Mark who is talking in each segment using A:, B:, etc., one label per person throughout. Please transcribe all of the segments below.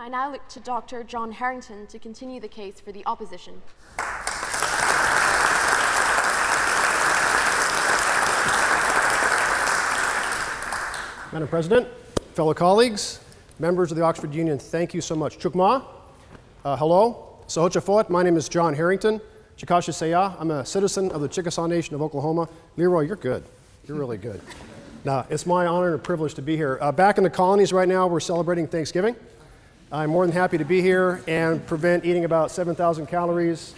A: I now look to Dr. John Herrington to continue the case for the opposition.
B: Madam President, fellow colleagues, members of the Oxford Union, thank you so much. Chukma, hello. Sohochafot, my name is John Herrington. Chikasha Seya, I'm a citizen of the Chickasaw Nation of Oklahoma. Leroy, you're good. You're really good. Now, it's my honor and a privilege to be here. Back in the colonies right now, we're celebrating Thanksgiving. I'm more than happy to be here and prevent eating about 7,000 calories,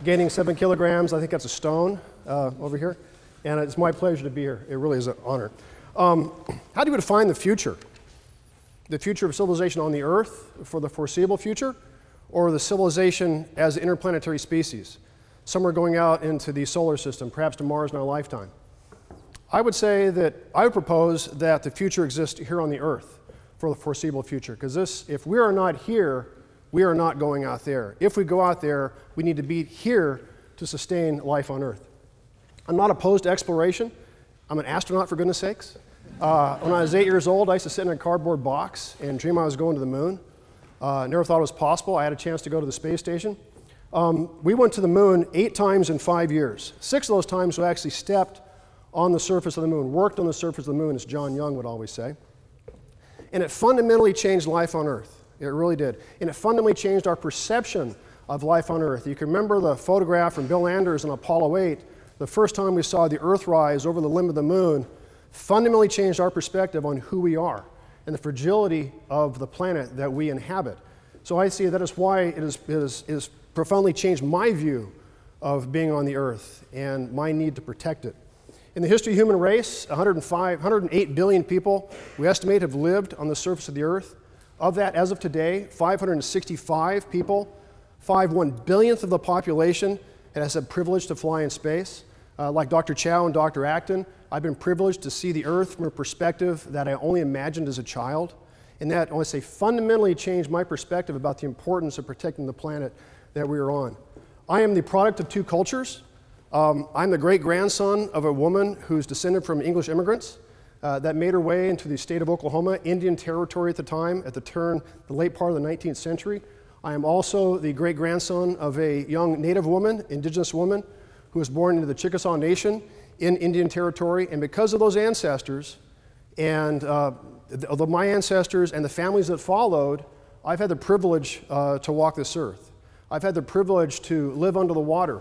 B: gaining 7 kilograms. I think that's a stone over here. And it's my pleasure to be here. It really is an honor. How do you define the future? The future of civilization on the Earth for the foreseeable future, or the civilization as an interplanetary species, somewhere going out into the solar system, perhaps to Mars in our lifetime? I would say that I would propose that the future exists here on the Earth for the foreseeable future, because if we are not here, we are not going out there. If we go out there, we need to be here to sustain life on Earth. I'm not opposed to exploration. I'm an astronaut, for goodness sakes. When I was 8 years old, I used to sit in a cardboard box and dream I was going to the moon. Never thought it was possible. I had a chance to go to the space station. We went to the moon 8 times in 5 years. 6 of those times we actually stepped on the surface of the moon, worked on the surface of the moon, as John Young would always say. And it fundamentally changed life on Earth. It really did. And it fundamentally changed our perception of life on Earth. You can remember the photograph from Bill Anders in Apollo 8, the first time we saw the Earth rise over the limb of the moon, fundamentally changed our perspective on who we are and the fragility of the planet that we inhabit. So I see that is why it has profoundly changed my view of being on the Earth and my need to protect it. In the history of the human race, 108 billion people, we estimate, have lived on the surface of the Earth. Of that, as of today, 565 people, 1/billionth of the population, has had privilege to fly in space. Like Dr. Chow and Dr. Acton, I've been privileged to see the Earth from a perspective that I only imagined as a child. And that, I want to say, fundamentally changed my perspective about the importance of protecting the planet that we are on. I am the product of 2 cultures. I'm the great-grandson of a woman who's descended from English immigrants that made her way into the state of Oklahoma, Indian Territory at the time, at the late part of the 19th century. I am also the great-grandson of a young Native woman, indigenous woman, who was born into the Chickasaw Nation in Indian Territory. And because of those ancestors, and of my ancestors and the families that followed, I've had the privilege to walk this earth. I've had the privilege to live under the water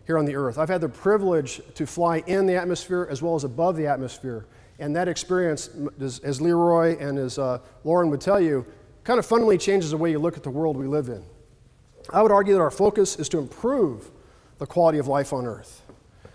B: here on the Earth. I've had the privilege to fly in the atmosphere as well as above the atmosphere. And that experience, as Leroy and as Lauren would tell you, kind of fundamentally changes the way you look at the world we live in. I would argue that our focus is to improve the quality of life on Earth.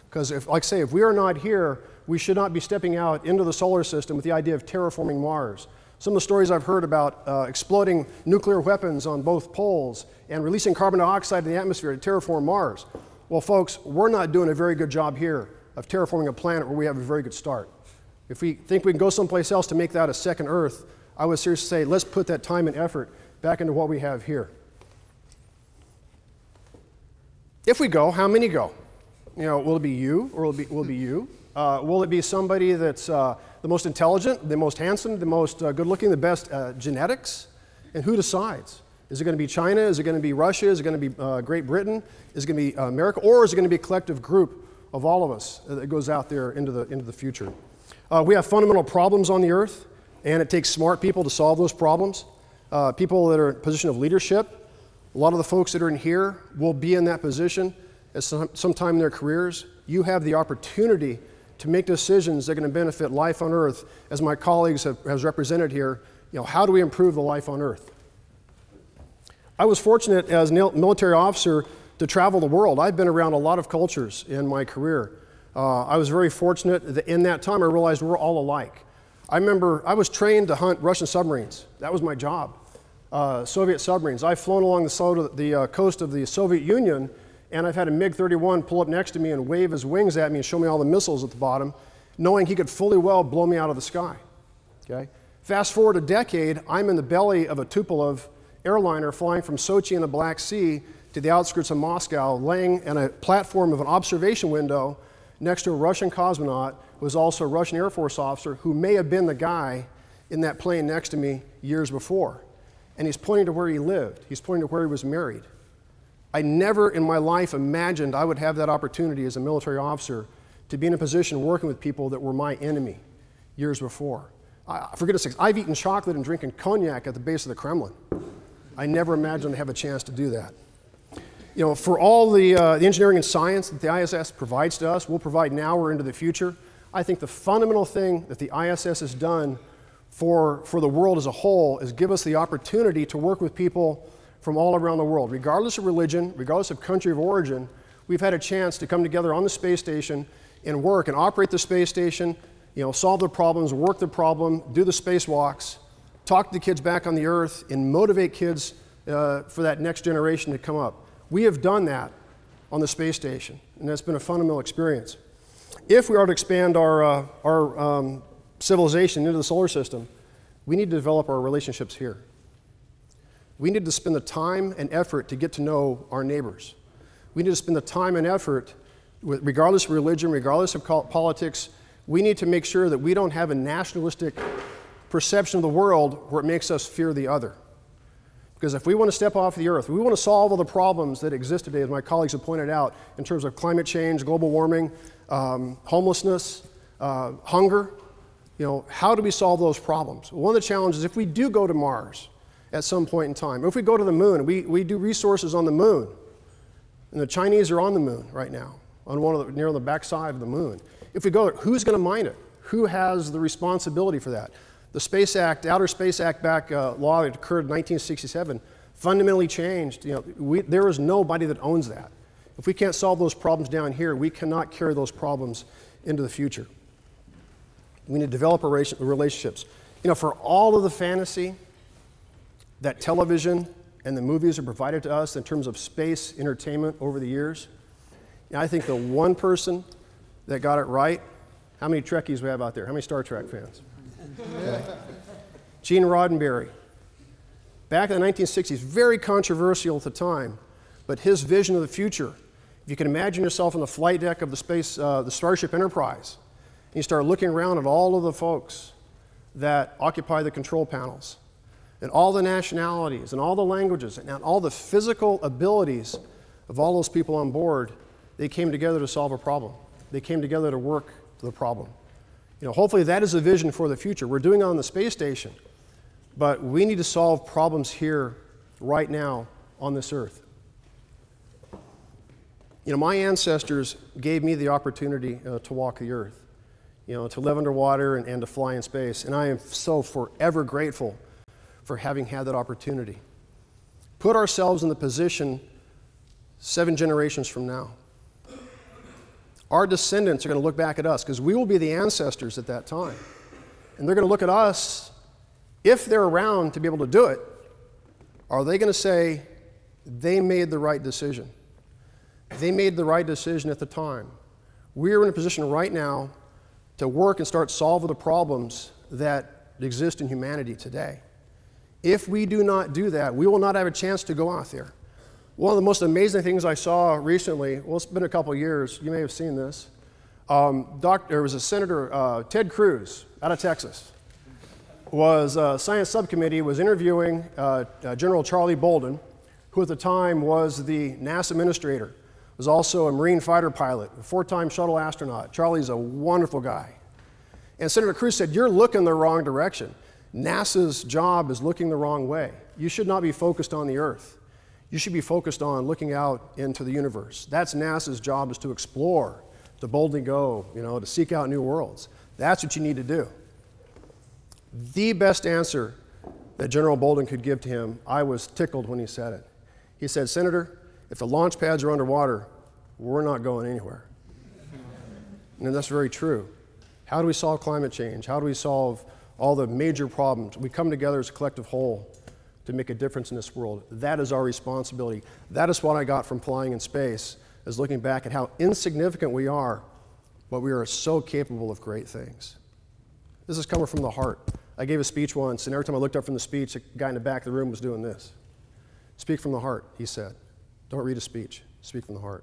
B: Because, like I say, if we are not here, we should not be stepping out into the solar system with the idea of terraforming Mars. Some of the stories I've heard about exploding nuclear weapons on both poles and releasing carbon dioxide in the atmosphere to terraform Mars. Well, folks, we're not doing a very good job here of terraforming a planet where we have a very good start. If we think we can go someplace else to make that a second Earth, I would seriously say, let's put that time and effort back into what we have here. If we go, how many go? You know, will it be you, or will it be you? Will it be somebody that's the most intelligent, the most handsome, the most good-looking, the best genetics? And who decides? Is it going to be China? Is it going to be Russia? Is it going to be Great Britain? Is it going to be America? Or is it going to be a collective group of all of us that goes out there into the future? We have fundamental problems on the Earth, and it takes smart people to solve those problems. People that are in a position of leadership. A lot of the folks that are in here will be in that position at some time in their careers. You have the opportunity to make decisions that are going to benefit life on Earth, as my colleagues have represented here. You know, how do we improve the life on Earth? I was fortunate as a military officer to travel the world. I've been around a lot of cultures in my career. I was very fortunate that in that time I realized we're all alike. I remember I was trained to hunt Russian submarines. That was my job. Soviet submarines. I've flown along the coast of the Soviet Union, and I've had a MiG-31 pull up next to me and wave his wings at me and show me all the missiles at the bottom, knowing he could fully well blow me out of the sky. Okay? Fast forward a decade, I'm in the belly of a Tupolev airliner flying from Sochi in the Black Sea to the outskirts of Moscow, laying in a platform of an observation window next to a Russian cosmonaut who was also a Russian Air Force officer who may have been the guy in that plane next to me years before. and he's pointing to where he lived. He's pointing to where he was married. I never in my life imagined I would have that opportunity as a military officer to be in a position working with people that were my enemy years before. For goodness sakes, I've eaten chocolate and drinking cognac at the base of the Kremlin. I never imagined I'd have a chance to do that. You know, for all the engineering and science that the ISS provides to us, will provide now or into the future, I think the fundamental thing that the ISS has done for the world as a whole is give us the opportunity to work with people from all around the world. Regardless of religion, regardless of country of origin, we've had a chance to come together on the space station and work and operate the space station, you know, solve the problems, work the problem, do the spacewalks, talk to the kids back on the Earth, and motivate kids for that next generation to come up. We have done that on the space station, and that's been a fundamental experience. If we are to expand our civilization into the solar system, we need to develop our relationships here. We need to spend the time and effort to get to know our neighbors. We need to spend the time and effort, regardless of religion, regardless of politics, we need to make sure that we don't have a nationalistic perception of the world where it makes us fear the other. Because if we want to step off the Earth, we want to solve all the problems that exist today, as my colleagues have pointed out, in terms of climate change, global warming, homelessness, hunger. You know, how do we solve those problems? One of the challenges, if we do go to Mars at some point in time, if we go to the moon, we do resources on the moon, and the Chinese are on the moon right now, on near the backside of the moon. If we go there, who's going to mine it? Who has the responsibility for that? The Space Act, Outer Space Act law that occurred in 1967 fundamentally changed. You know, there is nobody that owns that. If we can't solve those problems down here, we cannot carry those problems into the future. We need to develop our relationships. You know, for all of the fantasy that television and the movies have provided to us in terms of space entertainment over the years, you know, I think the one person that got it right, how many Trekkies we have out there? How many Star Trek fans? Okay. Gene Roddenberry, back in the 1960s, very controversial at the time, but his vision of the future, if you can imagine yourself on the flight deck of the Starship Enterprise, and you start looking around at all of the folks that occupy the control panels, and all the nationalities, and all the languages, and all the physical abilities of all those people on board, they came together to solve a problem. They came together to work the problem. You know, hopefully that is a vision for the future. We're doing it on the space station, but we need to solve problems here, right now, on this Earth. You know, my ancestors gave me the opportunity to walk the Earth, you know, to live underwater and to fly in space, and I am so forever grateful for having had that opportunity. Put ourselves in the position 7 generations from now. Our descendants are going to look back at us because we will be the ancestors at that time. And they're going to look at us, if they're around to be able to do it, are they going to say, they made the right decision? They made the right decision at the time. We're in a position right now to work and start solving the problems that exist in humanity today. If we do not do that, we will not have a chance to go out there. One of the most amazing things I saw recently, well, it's been a couple of years, you may have seen this. There was a Senator, Ted Cruz, out of Texas, science subcommittee was interviewing General Charlie Bolden, who at the time was the NASA administrator, was also a Marine fighter pilot, a 4-time shuttle astronaut. Charlie's a wonderful guy. And Senator Cruz said, "You're looking the wrong direction. NASA's job is looking the wrong way. You should not be focused on the Earth. You should be focused on looking out into the universe. That's NASA's job, is to explore, to boldly go, you know, to seek out new worlds. That's what you need to do." The best answer that General Bolden could give to him, I was tickled when he said it. He said, "Senator, if the launch pads are underwater, we're not going anywhere." And that's very true. How do we solve climate change? How do we solve all the major problems? We come together as a collective whole to make a difference in this world. That is our responsibility. That is what I got from flying in space, is looking back at how insignificant we are, but we are so capable of great things. This is coming from the heart. I gave a speech once, and every time I looked up from the speech, the guy in the back of the room was doing this. "Speak from the heart," he said. "Don't read a speech. Speak from the heart."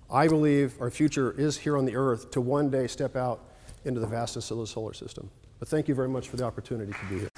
B: I believe our future is here on the Earth to one day step out into the vastness of the solar system. But thank you very much for the opportunity to be here.